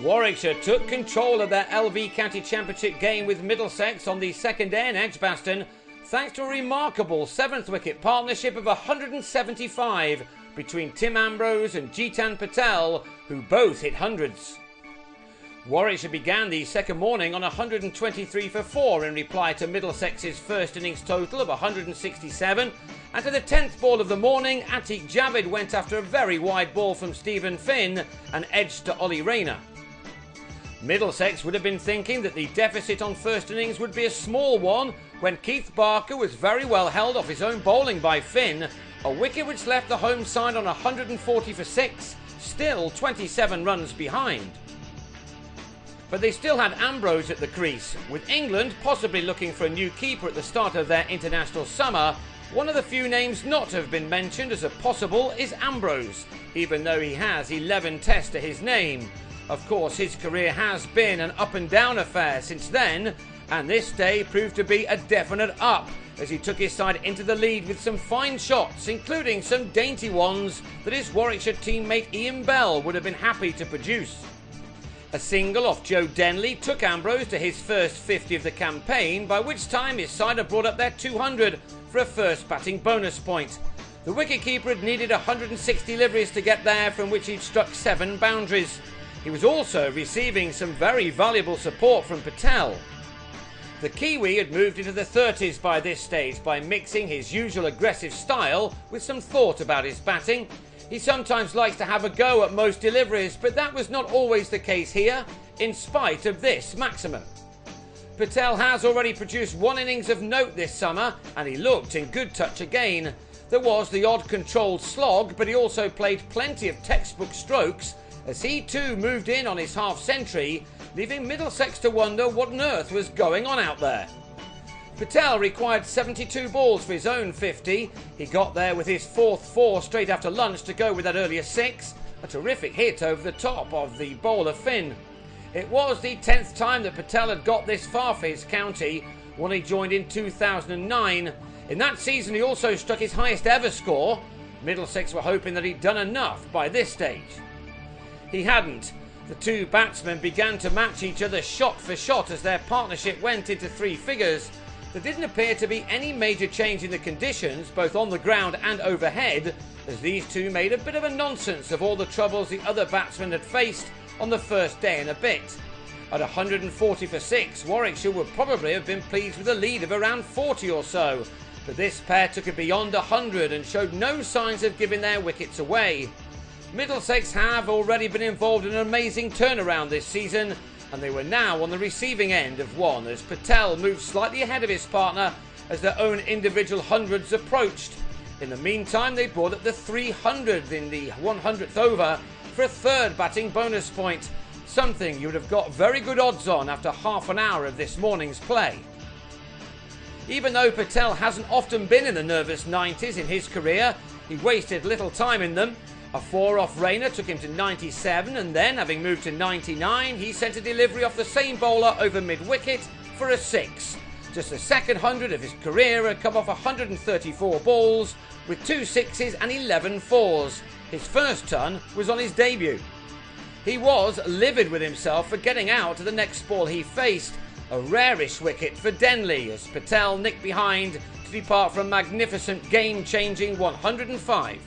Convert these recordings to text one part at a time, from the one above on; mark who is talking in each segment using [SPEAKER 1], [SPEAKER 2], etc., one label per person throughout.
[SPEAKER 1] Warwickshire took control of their LV County Championship game with Middlesex on the second day in Edgbaston, thanks to a remarkable 7th wicket partnership of 175 between Tim Ambrose and Jitan Patel, who both hit hundreds. Warwickshire began the second morning on 123 for 4 in reply to Middlesex's first innings total of 167, and to the 10th ball of the morning, Atiq Javid went after a very wide ball from Stephen Finn and edged to Ollie Rayner. Middlesex would have been thinking that the deficit on first innings would be a small one when Keith Barker was very well held off his own bowling by Finn, a wicket which left the home side on 140 for 6, still 27 runs behind. But they still had Ambrose at the crease. With England possibly looking for a new keeper at the start of their international summer, one of the few names not to have been mentioned as a possible is Ambrose, even though he has 11 tests to his name. Of course, his career has been an up and down affair since then, and this day proved to be a definite up as he took his side into the lead with some fine shots, including some dainty ones that his Warwickshire teammate Ian Bell would have been happy to produce. A single off Joe Denley took Ambrose to his first 50 of the campaign, by which time his side had brought up their 200 for a first batting bonus point. The wicketkeeper had needed 160 deliveries to get there, from which he'd struck 7 boundaries. He was also receiving some very valuable support from Patel. The Kiwi had moved into the 30s by this stage by mixing his usual aggressive style with some thought about his batting. He sometimes likes to have a go at most deliveries, but that was not always the case here, in spite of this maximum. Patel has already produced 1 innings of note this summer, and he looked in good touch again. There was the odd controlled slog, but he also played plenty of textbook strokes, as he too moved in on his half-century, leaving Middlesex to wonder what on earth was going on out there. Patel required 72 balls for his own 50. He got there with his 4th 4 straight after lunch to go with that earlier 6, a terrific hit over the top of the bowler Finn. It was the 10th time that Patel had got this far for his county, when he joined in 2009. In that season he also struck his highest ever score. Middlesex were hoping that he'd done enough by this stage. He hadn't. The two batsmen began to match each other shot for shot as their partnership went into 3 figures. There didn't appear to be any major change in the conditions, both on the ground and overhead, as these two made a bit of a nonsense of all the troubles the other batsmen had faced on the first day and a bit. At 140 for 6, Warwickshire would probably have been pleased with a lead of around 40 or so, but this pair took it beyond 100 and showed no signs of giving their wickets away. Middlesex have already been involved in an amazing turnaround this season, and they were now on the receiving end of one as Patel moved slightly ahead of his partner as their own individual hundreds approached. In the meantime, they brought up the 300 in the 100th over for a 3rd batting bonus point, something you would have got very good odds on after half an hour of this morning's play. Even though Patel hasn't often been in the nervous 90s in his career, he wasted little time in them. A 4 off Rayner took him to 97, and then, having moved to 99, he sent a delivery off the same bowler over mid-wicket for a 6. Just the second 100 of his career had come off 134 balls, with 2 6s and 11 4s. His first ton was on his debut. He was livid with himself for getting out to the next ball he faced, a rarish wicket for Denley, as Patel nicked behind to depart for a magnificent game-changing 105.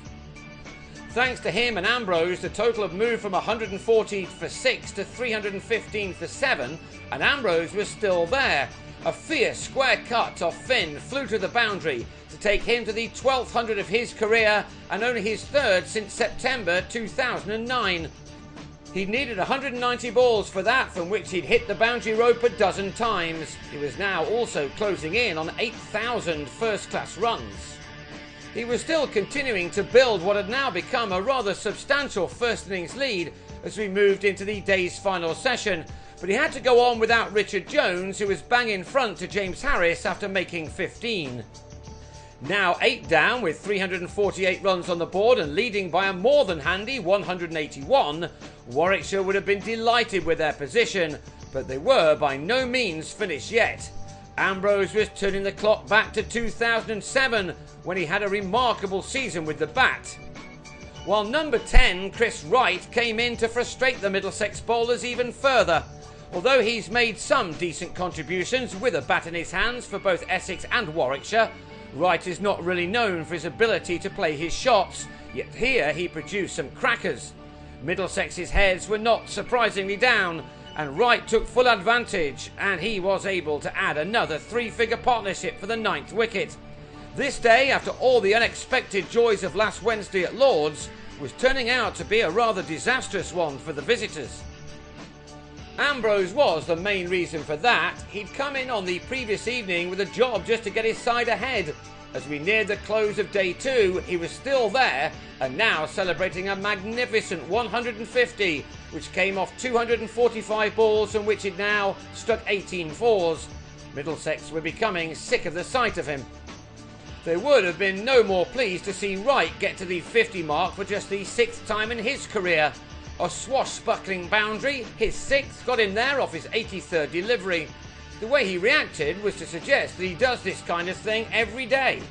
[SPEAKER 1] Thanks to him and Ambrose, the total had moved from 140 for 6 to 315 for 7, and Ambrose was still there. A fierce square cut off Finn flew to the boundary to take him to the 12th 100 of his career, and only his 3rd since September 2009. He'd needed 190 balls for that, from which he'd hit the boundary rope a dozen times. He was now also closing in on 8,000 first-class runs. He was still continuing to build what had now become a rather substantial first innings lead as we moved into the day's final session, but he had to go on without Richard Jones, who was bang in front to James Harris after making 15. Now 8 down with 348 runs on the board and leading by a more than handy 181, Warwickshire would have been delighted with their position, but they were by no means finished yet. Ambrose was turning the clock back to 2007 when he had a remarkable season with the bat. while number 10, Chris Wright, came in to frustrate the Middlesex bowlers even further. Although he's made some decent contributions with a bat in his hands for both Essex and Warwickshire, Wright is not really known for his ability to play his shots, yet here he produced some crackers. Middlesex's heads were not surprisingly down, and Wright took full advantage, and he was able to add another three-figure partnership for the 9th wicket. This day, after all the unexpected joys of last Wednesday at Lord's, was turning out to be a rather disastrous one for the visitors. Ambrose was the main reason for that. He'd come in on the previous evening with a job just to get his side ahead. As we neared the close of day 2, he was still there and now celebrating a magnificent 150, which came off 245 balls and which had now struck 18 fours. Middlesex were becoming sick of the sight of him. They would have been no more pleased to see Wright get to the 50 mark for just the 6th time in his career. A swashbuckling boundary, his 6th, got him there off his 83rd delivery. The way he reacted was to suggest that he does this kind of thing every day.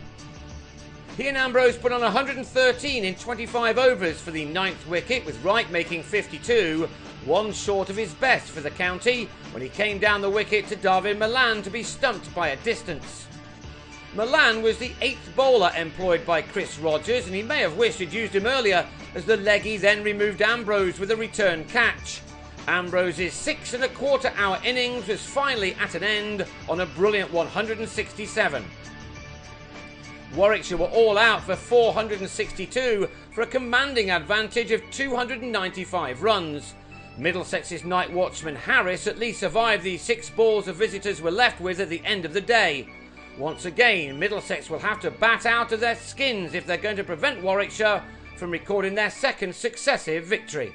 [SPEAKER 1] He and Ambrose put on 113 in 25 overs for the 9th wicket, with Wright making 52, one short of his best for the county, when he came down the wicket to David Malan to be stumped by a distance. Malan was the 8th bowler employed by Chris Rogers, and he may have wished he'd used him earlier, as the leggy then removed Ambrose with a return catch. Ambrose's 6¼ hour innings was finally at an end on a brilliant 167. Warwickshire were all out for 462 for a commanding advantage of 295 runs. Middlesex's night watchman Harris at least survived the 6 balls the visitors were left with at the end of the day. Once again, Middlesex will have to bat out of their skins if they're going to prevent Warwickshire from recording their 2nd successive victory.